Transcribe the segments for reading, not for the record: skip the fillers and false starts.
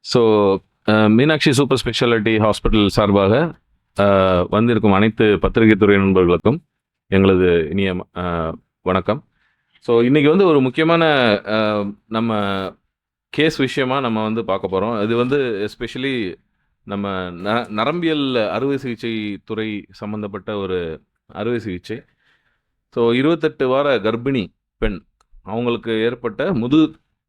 So Meenakshi super speciality hospital சார்பாக வந்திருக்கும் அனைத்து பத்திரிகை துறை நண்பர்களுக்கும் எங்களது இனிய வணக்கம். ஸோ இன்றைக்கி வந்து ஒரு முக்கியமான நம்ம கேஸ் விஷயமா நம்ம வந்து பார்க்க போகிறோம். இது வந்து எஸ்பெஷலி நம்ம நரம்பியல் அறுவை சிகிச்சை துறை சம்மந்தப்பட்ட ஒரு அறுவை சிகிச்சை. ஸோ 28 வார கர்ப்பிணி பெண், அவங்களுக்கு ஏற்பட்ட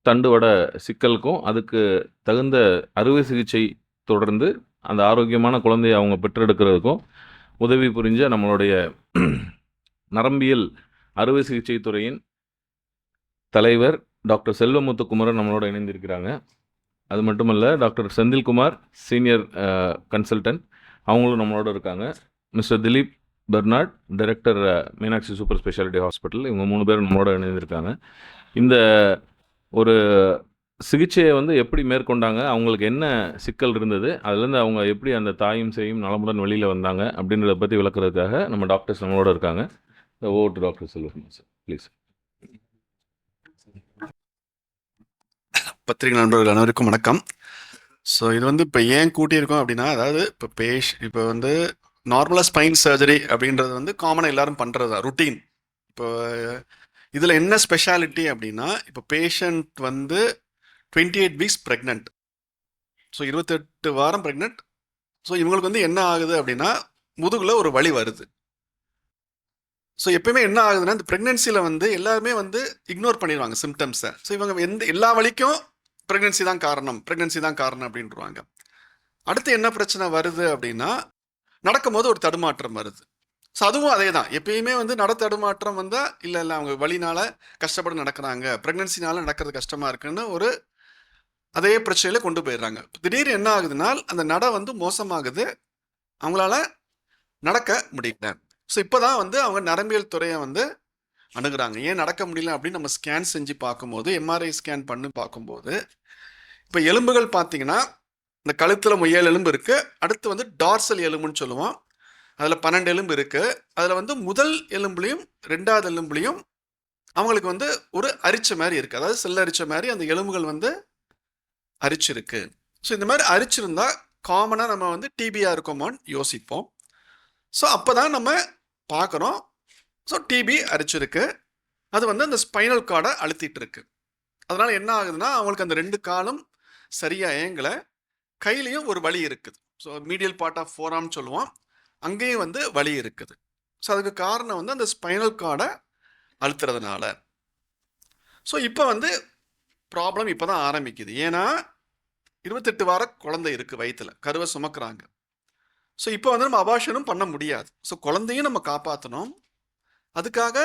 தண்டுவட சிக்கலுக்கும் அதுக்கு தகுந்த அறுவை சிகிச்சை தொடர்ந்து அந்த ஆரோக்கியமான குழந்தையை அவங்க பெற்றெடுக்கிறதுக்கும் உதவி புரிஞ்ச நம்மளுடைய நரம்பியல் அறுவை சிகிச்சை துறையின் தலைவர் டாக்டர் செல்வமுத்துக்குமரன் நம்மளோட இணைந்திருக்கிறாங்க. அது மட்டுமல்ல, டாக்டர் செந்தில்குமார் சீனியர் கன்சல்டன்ட் அவங்களும் நம்மளோட இருக்காங்க. Mister Dilip Bernard director Meenakshi super speciality hospital, இவங்க 3 பேர் நம்மளோட இணைந்திருக்காங்க. இந்த ஒரு சிகிச்சையை வந்து எப்படி மேற்கொண்டாங்க, அவங்களுக்கு என்ன சிக்கல் இருந்தது, அதுலேருந்து அவங்க எப்படி அந்த தாயும் சேயும் நலமுடன் வெளியில் வந்தாங்க அப்படின்றத பற்றி விளக்குறதுக்காக நம்ம டாக்டர்ஸ் நம்மளோட இருக்காங்க. Over to doctor Selvakumar sir, please. பத்திரிகை நண்பர்கள் அனைவருக்கும் வணக்கம். ஸோ இது வந்து இப்போ ஏன் கூட்டியிருக்கோம் அப்படின்னா, அதாவது இப்போ வந்து நார்மலாக ஸ்பைன் சர்ஜரி அப்படின்றது வந்து காமனாக எல்லாரும் பண்ணுறது தான், ருட்டீன். இப்போ இதில் என்ன ஸ்பெஷாலிட்டி அப்படின்னா, இப்போ பேஷண்ட் வந்து 28 வீக்ஸ் ப்ரெக்னென்ட், ஸோ 28 வாரம் ப்ரெக்னென்ட். ஸோ இவங்களுக்கு வந்து என்ன ஆகுது அப்படின்னா, முதுகில் ஒரு வலி வருது. ஸோ எப்பயுமே என்ன ஆகுதுன்னா, இந்த ப்ரெக்னென்சியில் வந்து எல்லாருமே வந்து இக்னோர் பண்ணிடுவாங்க சிம்டம்ஸை. ஸோ இவங்க எல்லா வலிக்கும் ப்ரெக்னென்சி தான் காரணம் அப்படின்றாங்க. அடுத்து என்ன பிரச்சனை வருது அப்படின்னா, நடக்கும்போது ஒரு தடுமாற்றம் வருது. ஸோ அதுவும் அதே தான், எப்பயுமே வந்து தடுமாற்றம் வந்தால் இல்லை அவங்க வலினால கஷ்டப்பட்டு நடக்கிறாங்க, ப்ரெக்னென்சினால நடக்கிறது கஷ்டமாக இருக்குன்னு ஒரு அதே பிரச்சனையில் கொண்டு போயிடுறாங்க. திடீர்னு என்ன ஆகுதுன்னா, அந்த நடை வந்து மோசமாகுது, அவங்களால நடக்க முடியல. ஸோ இப்போ தான் வந்து அவங்க நரம்பியல் துறையை வந்து அணுகுறாங்க. ஏன் நடக்க முடியல அப்படின்னு நம்ம ஸ்கேன் செஞ்சு பார்க்கும்போது, எம்ஆர்ஐ ஸ்கேன் பண்ணி பார்க்கும்போது, இப்போ எலும்புகள் பார்த்தீங்கன்னா, இந்த கழுத்தில் 7 எலும்பு இருக்குது. அடுத்து வந்து டார்சல் எலும்புன்னு சொல்லுவோம், அதில் 12 எலும்பு இருக்குது. அதில் வந்து முதல் எலும்புலையும் 2வது எலும்புலையும் அவங்களுக்கு வந்து ஒரு அரிச்ச மாதிரி இருக்குது, அதாவது செல் அரிச்ச மாதிரி அந்த எலும்புகள் வந்து அரிச்சிருக்கு. ஸோ இந்த மாதிரி அரிச்சிருந்தா காமனாக நம்ம வந்து டிபியா இருக்குமோன்னு யோசிப்போம். ஸோ அப்போ தான் நம்ம பார்க்குறோம், ஸோ டிபி அரிச்சிருக்கு, அது வந்து அந்த ஸ்பைனல் கார்டை அழுத்திட்டு இருக்கு. அதனால் என்ன ஆகுதுன்னா, அவங்களுக்கு அந்த 2 காலும் சரியாக இயங்கலை, கையிலையும் ஒரு வலி இருக்குது. ஸோ மீடியல் பார்ட் ஆஃப் ஃபோராம்னு சொல்லுவோம், அங்கேயும் வந்து வலி இருக்குது. ஸோ அதுக்கு காரணம் வந்து அந்த ஸ்பைனல் கார்டை அழுத்துறதுனால. ஸோ இப்போ வந்து ப்ராப்ளம் இப்போ தான் ஆரம்பிக்குது. ஏன்னா 28 வார குழந்தை இருக்குது வயிற்றில், கருவை சுமக்கிறாங்க. ஸோ இப்போ வந்து நம்ம அபார்ஷனும் பண்ண முடியாது. ஸோ குழந்தையும் நம்ம காப்பாற்றணும், அதுக்காக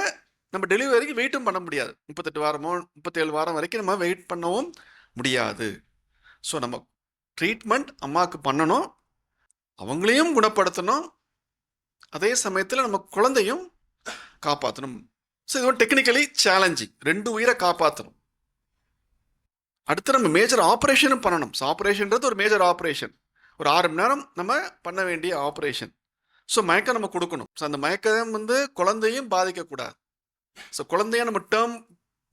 நம்ம டெலிவரிக்கு வெயிட்டும் பண்ண முடியாது. 38 வாரமோ 37 வாரம் வரைக்கும் நம்ம வெயிட் பண்ணவும் முடியாது. ஸோ நம்ம ட்ரீட்மெண்ட் அம்மாவுக்கு பண்ணணும், அவங்களையும் குணப்படுத்தணும், அதே சமயத்தில் நம்ம குழந்தையும் காப்பாற்றணும். ஸோ இது ஒரு டெக்னிக்கலி சேலஞ்சிங், 2 உயிரை காப்பாற்றணும். அடுத்து நம்ம மேஜர் ஆப்ரேஷனும் பண்ணணும். ஸோ ஆப்ரேஷன்றது ஒரு மேஜர் ஆப்ரேஷன், ஒரு 6 மணி நேரம் நம்ம பண்ண வேண்டிய ஆப்ரேஷன். ஸோ மயக்கம் நம்ம கொடுக்கணும். ஸோ அந்த மயக்கம் வந்து குழந்தையும் பாதிக்கக்கூடாது. ஸோ குழந்தைய நம்ம டேர்ம்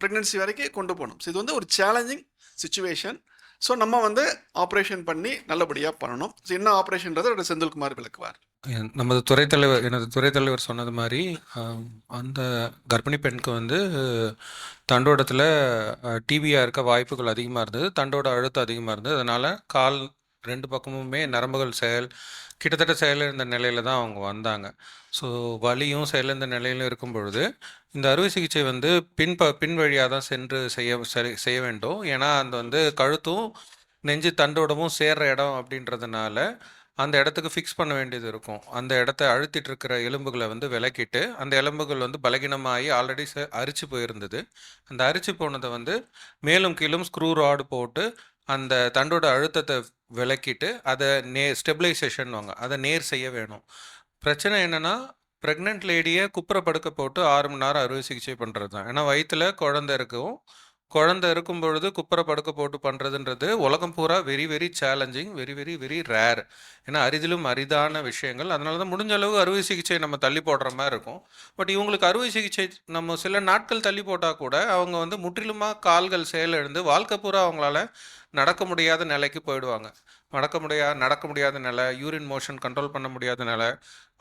ப்ரெக்னென்சி வரைக்கும் கொண்டு போகணும். ஸோ இது வந்து ஒரு சேலஞ்சிங் சுச்சுவேஷன். ஸோ நம்ம வந்து ஆப்ரேஷன் பண்ணி நல்லபடியாக பண்ணணும். ஸோ என்ன ஆப்ரேஷன்றது செந்தில்குமார் விளக்குவார். எனது துறை தலைவர் சொன்னது மாதிரி, அந்த கர்ப்பிணி பெண்ணுக்கு வந்து தண்டோடத்தில் டிபியாக இருக்க வாய்ப்புகள் அதிகமாக இருந்தது, தண்டோட அழுத்தம் அதிகமாக இருந்தது. அதனால் கால் 2 பக்கமுமே நரம்புகள் கிட்டத்தட்ட செயலிழந்த நிலையில் தான் அவங்க வந்தாங்க. ஸோ வலியும் செயலிழந்த நிலையிலும் இருக்கும் பொழுது இந்த அறுவை சிகிச்சை வந்து பின் வழியாக தான் சென்று செய்ய வேண்டும். ஏன்னா அந்த வந்து கழுத்தும் நெஞ்சு தண்டோடமும் சேர்ற இடம் அப்படின்றதுனால அந்த இடத்துக்கு ஃபிக்ஸ் பண்ண வேண்டியது இருக்கும். அந்த இடத்த அழுத்திட்டு இருக்கிற எலும்புகளை வந்து விலக்கிட்டு, அந்த எலும்புகள் வந்து பலகீனமாகி ஆல்ரெடி அரிச்சு போயிருந்தது. அந்த அரிச்சு போனதை வந்து மேலும் கீழும் ஸ்க்ரூ ராடு போட்டு அந்த தண்டோட அழுத்தத்தை விலக்கிட்டு அதை ஸ்டெபிலைசேஷன் அதை நேர் செய்ய வேணும். பிரச்சனை என்னென்னா, ப்ரெக்னென்ட் லேடியை குப்புற படுக்க போட்டு 6 மணி நேரம் அறுவை சிகிச்சை பண்ணுறது தான். ஏன்னா வயிற்றில் குழந்தை இருக்கும் பொழுது குப்புற படுக்க போட்டு பண்ணுறதுன்றது உலகம் பூரா very very challenging, very very very rare. ஏன்னா அரிதிலும் அரிதான விஷயங்கள். அதனால தான் முடிஞ்ச அளவு அறுவை சிகிச்சை நம்ம தள்ளி போடுற மாதிரி இருக்கும். பட் இவங்களுக்கு அறுவை சிகிச்சை நம்ம சில நாட்கள் தள்ளி போட்டால் கூட அவங்க வந்து முற்றிலுமாக கால்கள் செயலிழந்து வாழ்க்கை பூரா அவங்களால நடக்க முடியாத நிலைக்கு போயிடுவாங்க. நடக்க முடியாத நிலை, யூரின் மோஷன் கண்ட்ரோல் பண்ண முடியாத நிலை.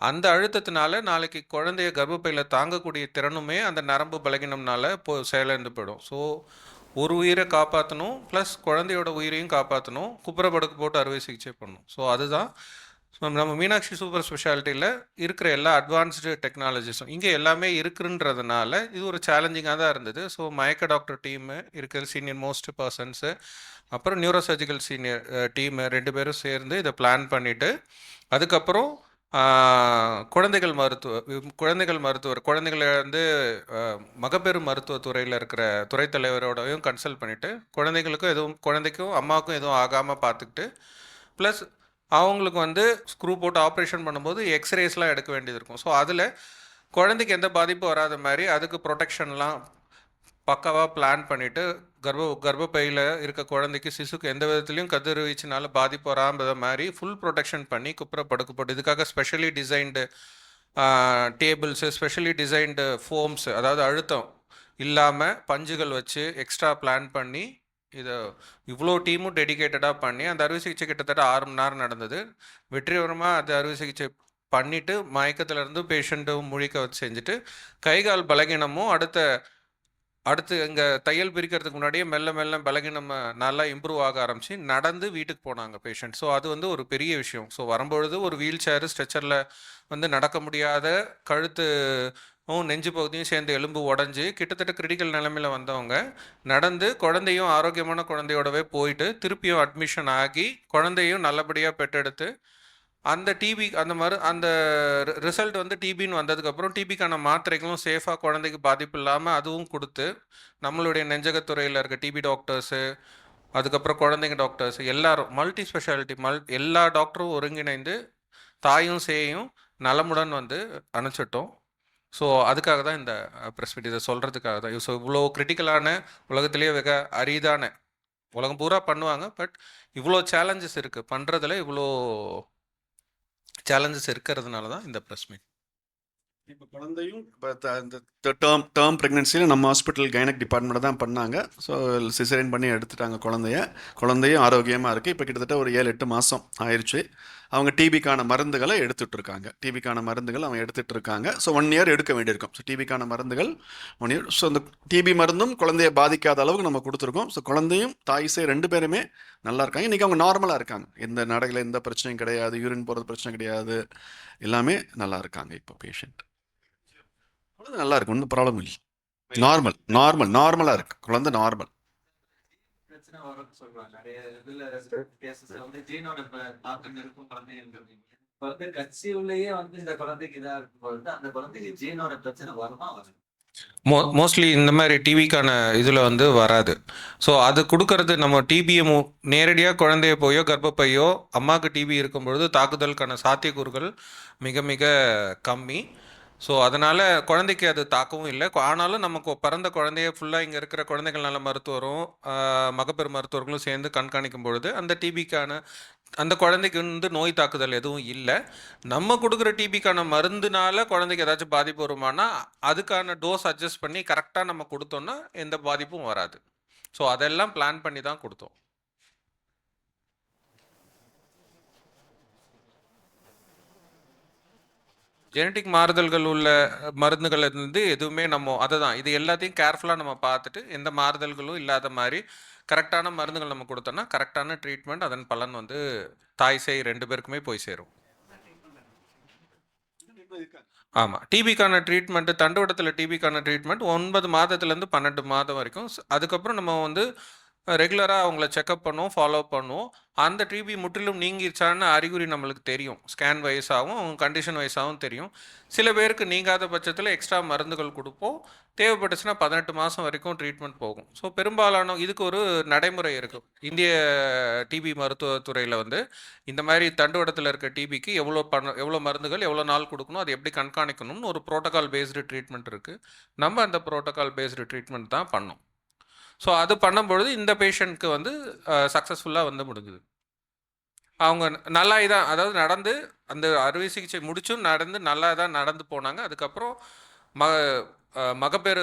அந்த அழுத்தத்தினால நாளைக்கு குழந்தைய கர்ப்பப்பையில் தாங்கக்கூடிய திறனுமே அந்த நரம்பு பலகீனம்னால செயலிழந்து போயிடும். ஸோ ஒரு உயிரை காப்பாற்றணும், ப்ளஸ் குழந்தையோட உயிரையும் காப்பாற்றணும், குப்புறப்படுக்கு போட்டு அறுவை சிகிச்சை பண்ணணும். ஸோ அதுதான் நம்ம மீனாட்சி சூப்பர் ஸ்பெஷாலிட்டியில் இருக்கிற எல்லா அட்வான்ஸ்டு டெக்னாலஜிஸும் இங்கே எல்லாமே இருக்குன்றதுனால இது ஒரு சேலஞ்சிங்காக தான் இருந்தது. ஸோ மயக்க டாக்டர் டீமு இருக்கிற சீனியர் மோஸ்ட் பர்சன்ஸு, அப்புறம் நியூரோ சர்ஜிக்கல் சீனியர் டீமு 2 பேரும் சேர்ந்து இதை பிளான் பண்ணிவிட்டு, அதுக்கப்புறம் குழந்தைகள் மருத்துவர் குழந்தைகளை வந்து மகப்பேறு மருத்துவத்துறையில் இருக்கிற துறை தலைவரோடையும் கன்சல்ட் பண்ணிவிட்டு, குழந்தைக்கும் அம்மாவுக்கும் எதுவும் ஆகாமல் பார்த்துக்கிட்டு, ப்ளஸ் அவங்களுக்கு வந்து ஸ்க்ரூ போட்டு ஆப்ரேஷன் பண்ணும்போது எக்ஸ்ரேஸ்லாம் எடுக்க வேண்டியது இருக்கும். ஸோ அதில் குழந்தைக்கு எந்த பாதிப்பும் வராத மாதிரி அதுக்கு ப்ரொடெக்ஷன்லாம் பக்காவாக பிளான் பண்ணிவிட்டு, கர்ப்பப்பையில் இருக்க குழந்தைக்கு சிசுக்கு எந்த விதத்துலையும் கதிர்வீச்சினால பாதிப்பு வராத மாதிரி ஃபுல் ப்ரொடெக்ஷன் பண்ணி படுக்கப்பட்டு, இதுக்காக specially designed tables, specially designed foams, அதாவது அழுத்தம் இல்லாமல் பஞ்சுகள் வச்சு எக்ஸ்ட்ரா பிளான் பண்ணி இதை இவ்வளோ டீமும் டெடிகேட்டடாக பண்ணி அந்த அறுவை சிகிச்சை கிட்டத்தட்ட 6 மணி நேரம் நடந்தது. வெற்றிகரமாக அந்த அறுவை சிகிச்சை பண்ணிவிட்டு மயக்கத்திலேருந்து பேஷண்ட்டும் முழிக்க வச்சு செஞ்சுட்டு, கைகால் பலகீனமும் அடுத்து இங்கே தையல் பிரிக்கிறதுக்கு முன்னாடியே மெல்ல பலகீனம் நல்லா இம்ப்ரூவ் ஆக ஆரம்பித்து நடந்து வீட்டுக்கு போனாங்க பேஷண்ட். ஸோ அது வந்து ஒரு பெரிய விஷயம். ஸோ வரும்பொழுது ஒரு வீல் சேரு, ஸ்ட்ரெச்சரில் வந்து நடக்க முடியாத கழுத்து நெஞ்சு பகுதியும் சேர்ந்து எலும்பு உடஞ்சி கிட்டத்தட்ட கிரிட்டிக்கல் நிலைமையில் வந்தவங்க நடந்து குழந்தையும் ஆரோக்கியமான குழந்தையோடவே போயிட்டு திருப்பியும் அட்மிஷன் ஆகி குழந்தையும் நல்லபடியாக பெற்றெடுத்து அந்த அந்த ரிசல்ட் வந்து டிபின்னு வந்ததுக்கப்புறம் டிபிக்கான மாத்திரைகளும் சேஃபாக குழந்தைக்கு பாதிப்பு இல்லாமல் அதுவும் கொடுத்து நம்மளுடைய நெஞ்சகத்துறையில் இருக்க டிபி டாக்டர்ஸு, அதுக்கப்புறம் குழந்தைங்க டாக்டர்ஸ் எல்லாரும் மல்டி ஸ்பெஷாலிட்டி எல்லா டாக்டரும் ஒருங்கிணைந்து தாயும் சேயும் நலமுடன் வந்து அனுப்பிச்சிட்டோம். ஸோ அதுக்காக தான் இந்த ப்ரெஸ் மீட், இதை சொல்கிறதுக்காக தான். ஸோ இவ்வளோ கிரிட்டிக்கலான உலகத்திலேயே வெக அரிதான, உலகம் பூரா பண்ணுவாங்க, பட் இவ்வளோ சேலஞ்சஸ் இருக்குது பண்ணுறதுல, இவ்வளோ சேலஞ்சஸ் இருக்கிறதுனால தான் இந்த ப்ரெஸ் மீட். இப்போ குழந்தையும் இப்போ இந்த டேர்ம் ப்ரெக்னென்சியில் நம்ம ஹாஸ்பிட்டல் கைனக் டிபார்ட்மெண்ட் தான் பண்ணாங்க. ஸோ சிசரியன் பண்ணி எடுத்துட்டாங்க குழந்தையும் ஆரோக்கியமாக இருக்குது. இப்போ கிட்டத்தட்ட ஒரு 7-8 மாதம் ஆயிடுச்சு. அவங்க டிபிக்கான மருந்துகளை எடுத்துகிட்ருக்காங்க. அவங்க எடுத்துகிட்ருக்காங்க. ஸோ 1 இயர் எடுக்க வேண்டியிருக்கும். ஸோ டிபிக்கான மருந்துகள் 1 இயர். ஸோ அந்த டிபி மருந்தும் குழந்தைய பாதிக்காத அளவுக்கு நம்ம கொடுத்துருக்கோம். ஸோ குழந்தையும் தாய்சே 2 பேருமே நல்லா இருக்காங்க. இன்றைக்கி அவங்க நார்மலாக இருக்காங்க. எந்த நடையில் எந்த பிரச்சனையும் கிடையாது, யூரின் போகிறது பிரச்சனை கிடையாது, எல்லாமே நல்லா இருக்காங்க. இப்போ பேஷண்ட் நல்லா இருக்கு, ஒன்றும் ப்ராப்ளம் இல்லை. நார்மலாக இருக்கு குழந்தை, நார்மல். பிரச்சனை வரும்னு சொல்றாங்க. நிறைய இதுல கேசஸ்ல வந்து ஜீனோட தாக்கம் இருக்கும் குழந்தைங்களுக்கு. இப்ப வந்து கட்சியுள்ளேயே வந்து இந்த குழந்தைக்கு இதா இருக்கும் பொழுது அந்த குழந்தைக்கு ஜீனோட பிரச்சனை வருமா வரும்? மோஸ்ட்லி இந்த மாதிரி டிவிக்கான இதில் வந்து வராது. ஸோ அது கொடுக்கறது நம்ம டிபியை நேரடியாக குழந்தைய போயோ கர்ப்பப்பையோ அம்மாவுக்கு டிபி இருக்கும் பொழுது தாக்குதலுக்கான சாத்தியக்கூறுகள் மிக மிக கம்மி. ஸோ அதனால் குழந்தைக்கு அது தாக்கவும் இல்லை. ஆனாலும் நமக்கு பிறந்த குழந்தைய ஃபுல்லாக இங்கே இருக்கிற குழந்தைகள் நல மருத்துவரும் மகப்பேறு மருத்துவர்களும் சேர்ந்து கண்காணிக்கும் பொழுது அந்த டிபிக்கான அந்த குழந்தைக்கு வந்து நோய் தாக்குதல் எதுவும் இல்லை. நம்ம கொடுக்குற டிபிக்கான மருந்துனால குழந்தைக்கு ஏதாச்சும் பாதிப்பு வருமானா அதுக்கான டோஸ் அட்ஜஸ்ட் பண்ணி கரெக்டாக நம்ம கொடுத்தோன்னா எந்த பாதிப்பும் வராது. ஸோ அதெல்லாம் பிளான் பண்ணி தான் கொடுத்தோம். ஜெனட்டிக் மாறுதல்கள் உள்ள மருந்துகள் இருந்து எதுவுமே நம்ம அதை தான் இது எல்லாத்தையும் கேர்ஃபுல்லாக நம்ம பார்த்துட்டு எந்த மாறுதல்களும் இல்லாத மாதிரி கரெக்டான மருந்துகள் நம்ம கொடுத்தோன்னா கரெக்டான ட்ரீட்மெண்ட், அதன் பலன் வந்து தாய் சேய் 2 பேருக்குமே போய் சேரும். ஆமாம், டிபிக்கான ட்ரீட்மெண்ட்டு தண்டுவடத்தில் டிபிக்கான ட்ரீட்மெண்ட் 9 மாதத்துலேருந்து 12 மாதம் வரைக்கும். அதுக்கப்புறம் நம்ம வந்து ரெகுலராக அவங்கள செக்அப் பண்ணுவோம், ஃபாலோ பண்ணுவோம். அந்த டிபி முற்றிலும் நீங்கிருச்சான்னு அறிகுறி நம்மளுக்கு தெரியும். ஸ்கேன் வைஸாகவும் அவங்க கண்டிஷன் வைஸாகவும் தெரியும். சில பேருக்கு நீங்காத பட்சத்தில் எக்ஸ்ட்ரா மருந்துகள் கொடுப்போம். தேவைப்பட்டுச்சுன்னா 18 மாதம் வரைக்கும் ட்ரீட்மெண்ட் போகும். ஸோ பெரும்பாலான இதுக்கு ஒரு நடைமுறை இருக்குது. இந்திய டிபி மருத்துவத்துறையில் வந்து இந்த மாதிரி தண்டுவடத்தில் இருக்க டிபிக்கு எவ்வளோ மருந்துகள் எவ்வளோ நாள் கொடுக்கணும், அது எப்படி கண்காணிக்கணும்னு ஒரு ப்ரோட்டோகால் பேஸ்டு ட்ரீட்மெண்ட் இருக்குது. நம்ம அந்த ப்ரோட்டோகால் பேஸ்டு ட்ரீட்மெண்ட் தான் பண்ணோம். ஸோ அது பண்ணும்பொழுது இந்த பேஷண்ட்க்கு வந்து சக்ஸஸ்ஃபுல்லாக வந்து முடிஞ்சுது. அவங்க நல்லா தான், அதாவது நடந்து அந்த அறுவை சிகிச்சை முடிச்சும் நல்லா தான் நடந்து போனாங்க. அதுக்கப்புறம் மகப்பேறு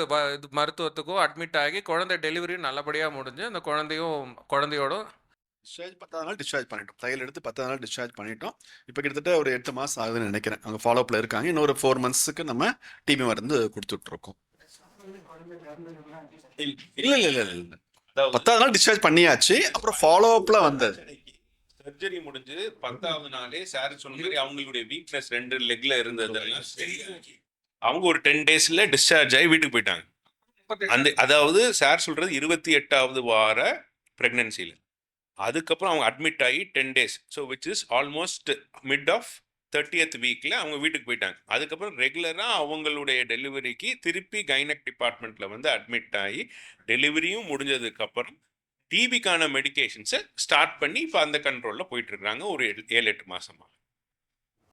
மருத்துவத்துக்கும் அட்மிட் ஆகி குழந்தை டெலிவரியும் நல்லபடியாக முடிஞ்சு அந்த குழந்தையோட டிஸ்சார்ஜ் 10வது நாள் டிஸ்சார்ஜ் பண்ணிட்டோம். தையல் எடுத்து 10வது நாள் டிஸ்சார்ஜ் பண்ணிட்டோம். இப்போ கிட்டத்தட்ட ஒரு 8 மாதம் ஆகுதுன்னு நினைக்கிறேன். அவங்க ஃபாலோஅப்பில் இருக்காங்க. இன்னொரு 4 மந்த்ஸுக்கு நம்ம டிபி மருந்து கொடுத்துட்ருக்கோம். இல்லை இல்லை இல்லை இல்லை 10வது நாள் டிஸ்சார்ஜ் பண்ணியாச்சு. அப்புறம் ஃபாலோஅப்பில் வந்தது. சர்ஜரி முடிஞ்சு 10வது நாளே சார் சொன்ன மாதிரி அவங்களுடைய வீக்னஸ் 2 லெக்ல இருந்ததெல்லாம் சரியாகி அவங்க ஒரு 10 டேஸ்ல டிஸ்சார்ஜ் ஆகி வீட்டுக்கு போயிட்டாங்க. அதாவது சார் சொல்றது 28வது வார பிரெக்னன்சில. அதுக்கப்புறம் அவங்க அட்மிட் ஆகி 10 days, so which is almost mid of 30th வீக்ல அவங்க வீட்டுக்கு போயிட்டாங்க. அதுக்கப்புறம் ரெகுலராக அவங்களுடைய டெலிவரிக்கு திருப்பி கைனக் டிபார்ட்மெண்ட்ல வந்து அட்மிட் ஆகி டெலிவரியும் முடிஞ்சதுக்கு அப்புறம் டிபிக்கான மெடிகேஷன்ஸை ஸ்டார்ட் பண்ணி இப்போ அந்த கண்ட்ரோலில் போயிட்டு இருக்காங்க ஒரு 7-8 மாசமா.